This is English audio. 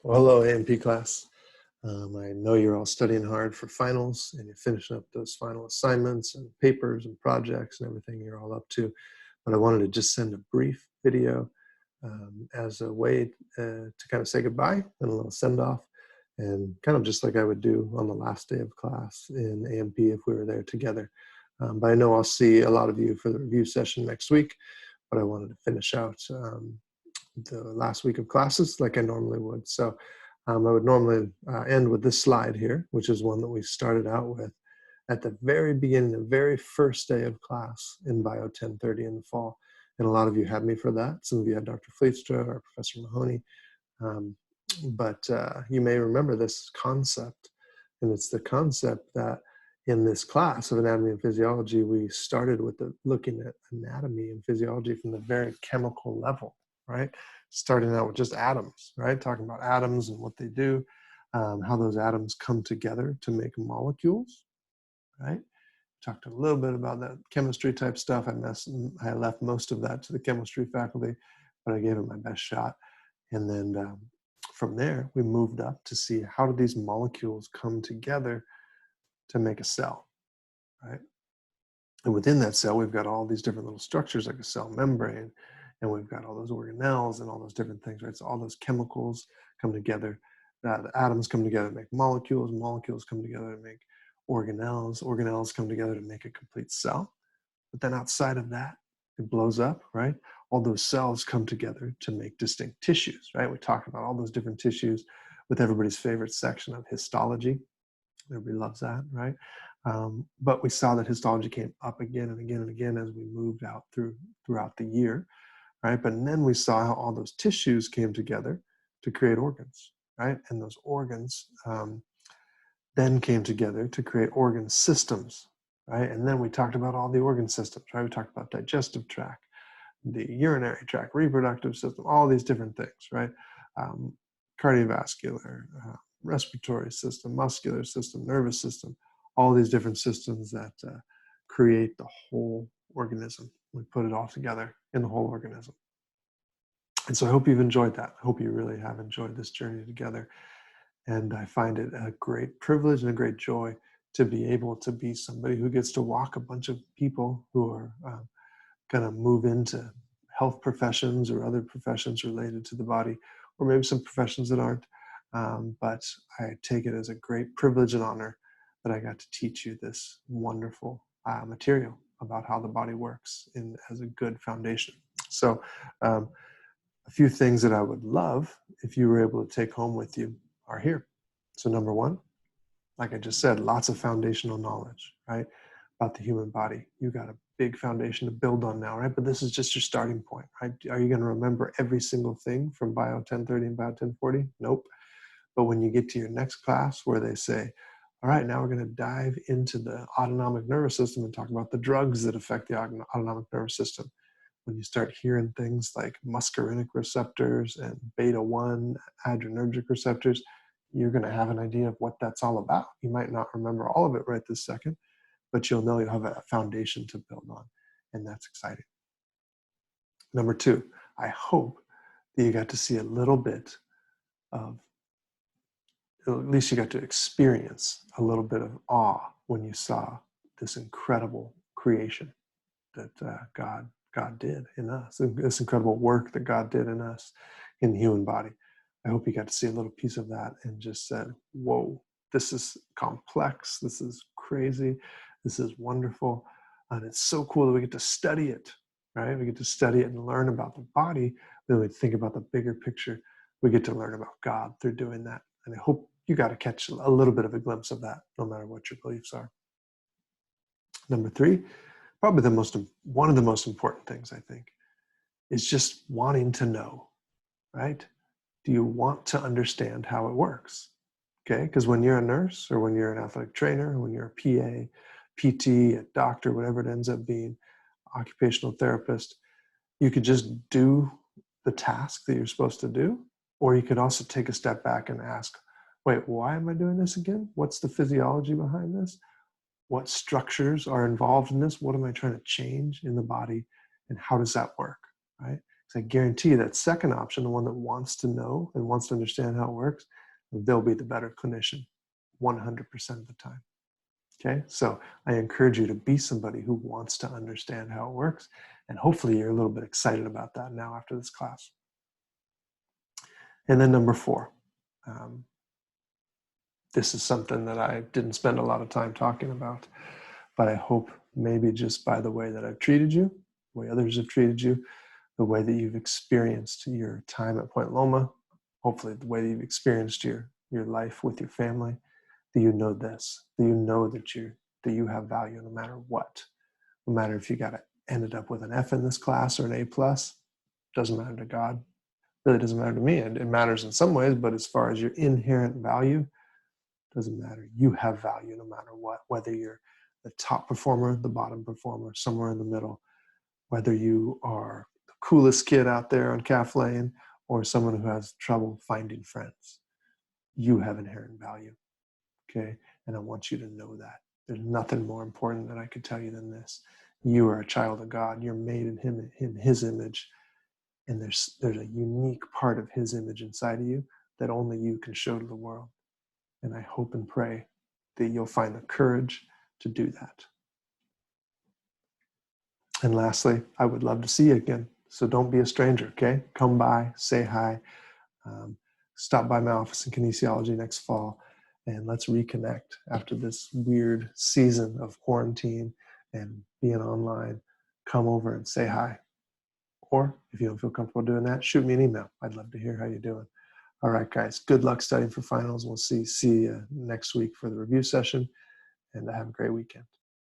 Well, hello, AMP class. I know you're all studying hard for finals and you're finishing up those final assignments and papers and projects and everything you're all up to. But I wanted to just send a brief video as a way to kind of say goodbye and a little send off, and kind of just like I would do on the last day of class in AMP if we were there together. But I know I'll see a lot of you for the review session next week, but I wanted to finish out the last week of classes like I normally would. So I would normally end with this slide here, which is one that we started out with at the very beginning, the very first day of class in Bio 1030 in the fall. And a lot of you had me for that. Some of you had Dr. Fleetstra or Professor Mahoney. But you may remember this concept. And it's the concept that in this class of anatomy and physiology, we started with looking at anatomy and physiology from the very chemical level, right? Starting out with just atoms, right? Talking about atoms and what they do, how those atoms come together to make molecules, right? Talked a little bit about that chemistry type stuff. I left most of that to the chemistry faculty, but I gave it my best shot. And then from there, we moved up to see how do these molecules come together to make a cell, right? And within that cell, we've got all these different little structures like a cell membrane, and we've got all those organelles and all those different things, right? So all those chemicals come together, the atoms come together to make molecules, molecules come together to make organelles, organelles come together to make a complete cell. But then outside of that, it blows up, right? All those cells come together to make distinct tissues, right? We talked about all those different tissues with everybody's favorite section of histology. Everybody loves that, right? But we saw that histology came up again and again and again as we moved out throughout the year, right? But then we saw how all those tissues came together to create organs, right? And those organs then came together to create organ systems, right? And then we talked about all the organ systems, right? We talked about digestive tract, the urinary tract, reproductive system, all these different things, right? Cardiovascular, respiratory system, muscular system, nervous system, all these different systems that create the whole organism. We put it all together in the whole organism. And so I hope you've enjoyed that. I hope you really have enjoyed this journey together. And I find it a great privilege and a great joy to be able to be somebody who gets to walk a bunch of people who are going to move into health professions or other professions related to the body, or maybe some professions that aren't. But I take it as a great privilege and honor that I got to teach you this wonderful material about how the body works as a good foundation. So a few things that I would love if you were able to take home with you are here. So number one, like I just said, lots of foundational knowledge, right? About the human body. You got a big foundation to build on now, right? But this is just your starting point, right? Are you going to remember every single thing from Bio 1030 and Bio 1040? Nope. But when you get to your next class where they say, all right, now we're going to dive into the autonomic nervous system and talk about the drugs that affect the autonomic nervous system. When you start hearing things like muscarinic receptors and beta-1 adrenergic receptors, you're going to have an idea of what that's all about. You might not remember all of it right this second, but you'll know you'll have a foundation to build on, and that's exciting. Number two, I hope that you got to see a little bit of, at least you got to experience a little bit of awe when you saw this incredible creation that God did in us, this incredible work that God did in us in the human body. I hope you got to see a little piece of that and just said, whoa, this is complex, this is crazy, this is wonderful, and it's so cool that we get to study it, right? We get to study it and learn about the body, then we think about the bigger picture. We get to learn about God through doing that. And I hope you got to catch a little bit of a glimpse of that, no matter what your beliefs are. Number three, probably one of the most important things, I think, is just wanting to know, right? Do you want to understand how it works? Okay, because when you're a nurse or when you're an athletic trainer, or when you're a PA, PT, a doctor, whatever it ends up being, occupational therapist, you could just do the task that you're supposed to do, or you could also take a step back and ask, wait, why am I doing this again? What's the physiology behind this? What structures are involved in this? What am I trying to change in the body? And how does that work, right? So I guarantee you that second option, the one that wants to know and wants to understand how it works, they'll be the better clinician 100% of the time. Okay, so I encourage you to be somebody who wants to understand how it works, and hopefully you're a little bit excited about that now after this class. And then number 4, this is something that I didn't spend a lot of time talking about, but I hope maybe just by the way that I've treated you, the way others have treated you, the way that you've experienced your time at Point Loma, hopefully the way that you've experienced your life with your family, that you know this, that you know that you have value no matter what. No matter if you ended up with an F in this class or an A+, doesn't matter to God. Really doesn't matter to me. It matters in some ways, but as far as your inherent value, doesn't matter. You have value no matter what, whether you're the top performer, the bottom performer, somewhere in the middle, whether you are the coolest kid out there on Calf Lane or someone who has trouble finding friends. You have inherent value, okay? And I want you to know that. There's nothing more important that I could tell you than this. You are a child of God. You're made in His image. And there's a unique part of His image inside of you that only you can show to the world. And I hope and pray that you'll find the courage to do that. And lastly, I would love to see you again. So don't be a stranger, okay? Come by, say hi. Stop by my office in kinesiology next fall, and let's reconnect after this weird season of quarantine and being online. Come over and say hi. Or if you don't feel comfortable doing that, shoot me an email. I'd love to hear how you're doing. All right, guys, good luck studying for finals. We'll see you next week for the review session, and have a great weekend.